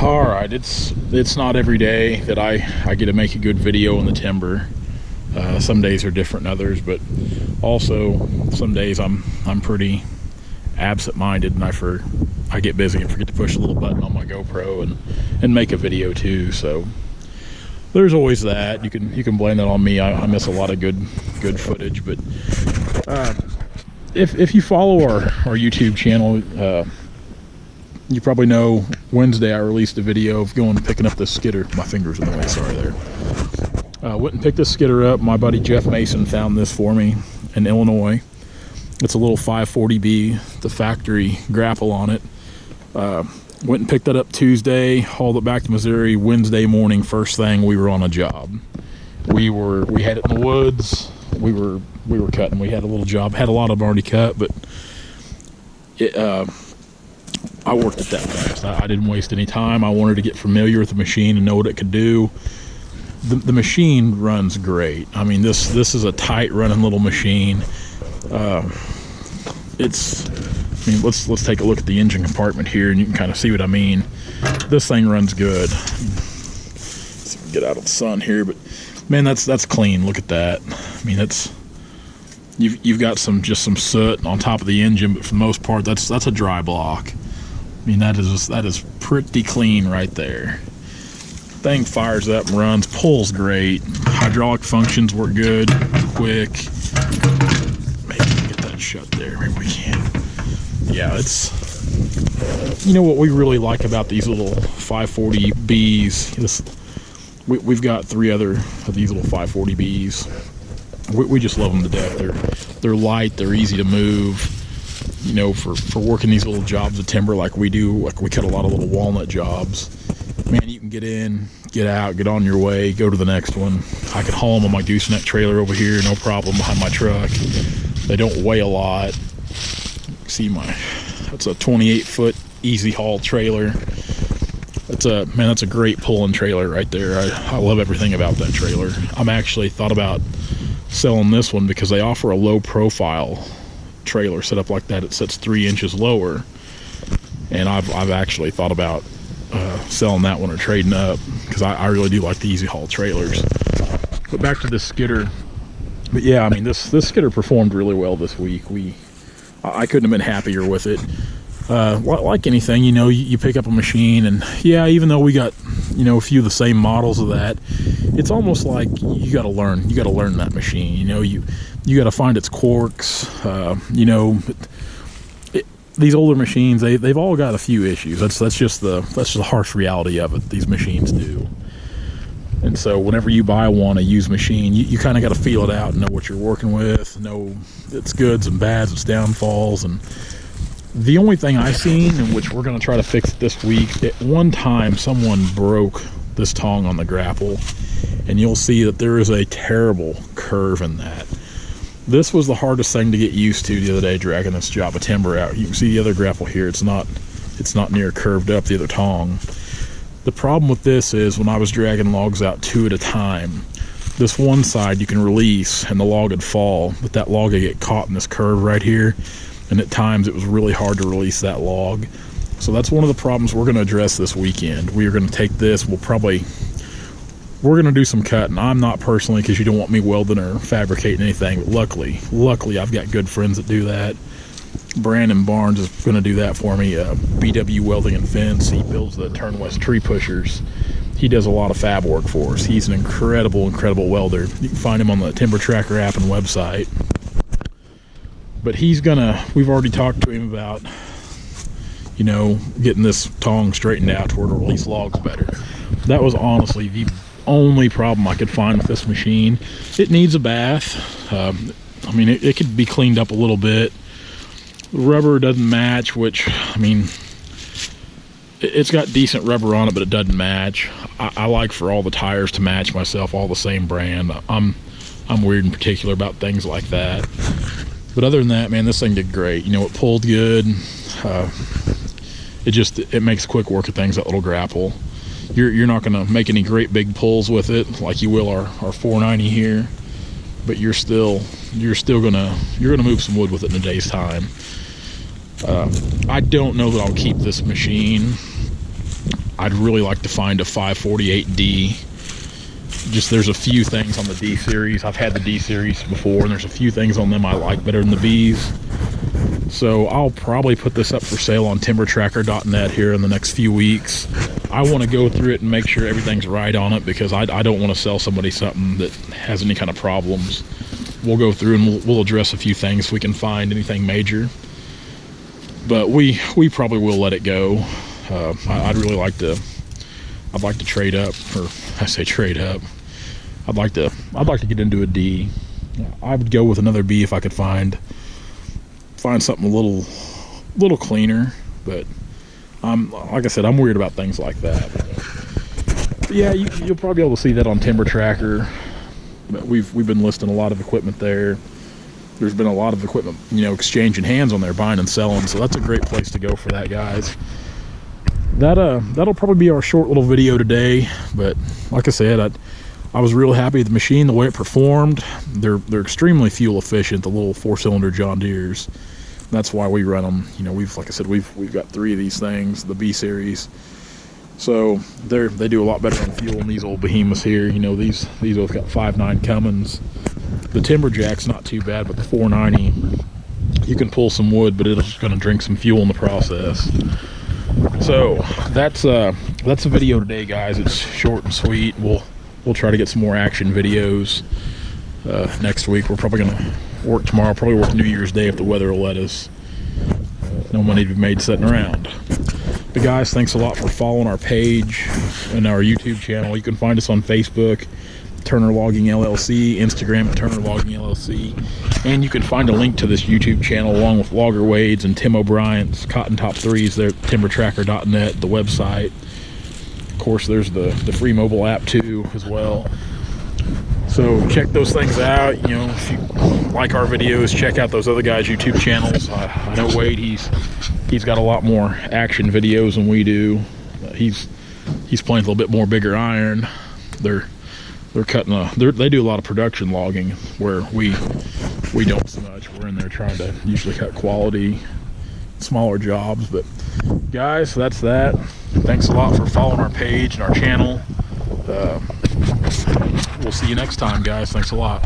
All right, it's not every day that I get to make a good video in the timber. Some days are different than others, but also some days I'm pretty absent-minded, and I get busy and forget to push a little button on my GoPro and make a video too. So there's always that. You can blame that on me. I miss a lot of good footage. But if you follow our YouTube channel, you probably know Wednesday I released a video of going and picking up this skidder. My finger's in the way, sorry there. Went and picked this skidder up. My buddy Jeff Mason found this for me in Illinois. It's a little 540B, the factory Grapple on it. Went and picked that up Tuesday, hauled it back to Missouri. Wednesday morning, first thing, we were on a job. We had it in the woods. We were cutting. We had a little job. Had a lot of them already cut, but I worked it that fast. I didn't waste any time. I wanted to get familiar with the machine and know what it could do. The machine runs great. I mean, this is a tight running little machine. Let's take a look at the engine compartment here, and you can kind of see what I mean. This thing runs good. Let's see if we can get out of the sun here, but man, that's clean. Look at that. I mean, you've got some soot on top of the engine, but for the most part, that's a dry block. I mean, that is pretty clean right there. Thing fires up and runs, pulls great. Hydraulic functions work good, quick. Maybe we can get that shut there. Maybe we can. Yeah, it's, you know what we really like about these little 540Bs. We've got 3 other of these little 540Bs. We just love them to death. They're light. They're easy to move. You know, for working these little jobs of timber like we do, like we cut a lot of little walnut jobs. Man, you can get in, get out, get on your way, go to the next one. I can haul them on my gooseneck trailer over here, no problem, behind my truck. They don't weigh a lot. See that's a 28-foot easy haul trailer. That's a great pulling trailer right there. I love everything about that trailer. I'm actually thought about selling this one because they offer a low profile trailer set up like that. It sits 3 inches lower, and I've actually thought about selling that one or trading up because I really do like the easy haul trailers. But back to this skidder. But yeah, I mean, this skidder performed really well this week. I couldn't have been happier with it. Like anything, you know, you pick up a machine, and yeah, even though we got, you know, a few of the same models of that, it's almost like you got to learn that machine. You know, you got to find its quirks. You know, these older machines, they've all got a few issues. That's just the harsh reality of it. These machines do. And so whenever you buy a used machine, you kind of got to feel it out and know what you're working with, know its goods and bads, its downfalls. And the only thing I've seen, in which we're going to try to fix it this week, at one time someone broke this tong on the Grapple, and you'll see that there is a terrible curve in that. This was the hardest thing to get used to the other day, dragging this job of timber out. You can see the other Grapple here. It's not near curved up, the other tong. The problem with this is when I was dragging logs out 2 at a time, this one side you can release and the log would fall, but that log would get caught in this curve right here, and at times it was really hard to release that log. So that's one of the problems we're going to address this weekend. We are going to take this, we're going to do some cutting. I'm not personally, because you don't want me welding or fabricating anything, but luckily I've got good friends that do that. Brandon Barnes is going to do that for me. BW Welding and Fence. He builds the Turn West tree pushers. He does a lot of fab work for us. He's an incredible welder. You can find him on the Timber Tracker app and website. But we've already talked to him about, you know, getting this tong straightened out to where to release logs better. That was honestly the only problem I could find with this machine. It needs a bath. I mean, it could be cleaned up a little bit. The rubber doesn't match, which, I mean, it's got decent rubber on it, but it doesn't match. I like for all the tires to match myself, all the same brand. I'm weird in particular about things like that. But other than that, man, this thing did great. You know, it pulled good. It makes quick work of things, that little Grapple. You're not going to make any great big pulls with it like you will our 490 here, but you're gonna move some wood with it in a day's time. I don't know that I'll keep this machine I'd really like to find a 548D. Just there's a few things on the D series. I've had the D series before, and there's a few things on them I like better than the Bs. So I'll probably put this up for sale on timbertracker.net here in the next few weeks. I want to go through it and make sure everything's right on it, because I don't want to sell somebody something that has any kind of problems. We'll go through and we'll address a few things if we can find anything major. But we probably will let it go. I'd like to trade up, or I say trade up. I'd like to get into a D. I would go with another B if I could find something a little cleaner. But like I said, I'm weird about things like that. But yeah, you'll probably be able to see that on Timber Tracker. But we've been listing a lot of equipment there. There's been a lot of equipment, exchanging hands on there, buying and selling. So that's a great place to go for that, guys. That'll probably be our short little video today. But like I said, I was real happy with the machine, the way it performed. They're extremely fuel efficient, the little 4-cylinder John Deeres. That's why we run them. Like I said, we've got 3 of these things, the B series. So they do a lot better on fuel than these old behemoths here. These both got 5.9 Cummins. The Timberjack's not too bad, but the 490, you can pull some wood, but it's going to drink some fuel in the process. So that's a video today, guys. It's short and sweet. We'll try to get some more action videos next week. We're probably going to work tomorrow, probably work New Year's Day if the weather will let us. No money to be made sitting around. But guys, thanks a lot for following our page and our YouTube channel. You can find us on Facebook, Turner Logging LLC, Instagram at Turner Logging LLC, and you can find a link to this YouTube channel along with Logger Wade's and Tim O'Brien's Cotton Top 3s there at timbertracker.net, the website. Of course, there's the free mobile app too as well. So check those things out. If you like our videos, check out those other guys' YouTube channels. I know Wade, he's got a lot more action videos than we do. He's playing a little bit more bigger iron. They're cutting they do a lot of production logging where we don't so much. We're in there trying to usually cut quality, smaller jobs. But guys, that's that. Thanks a lot for following our page and our channel. We'll see you next time, guys. Thanks a lot.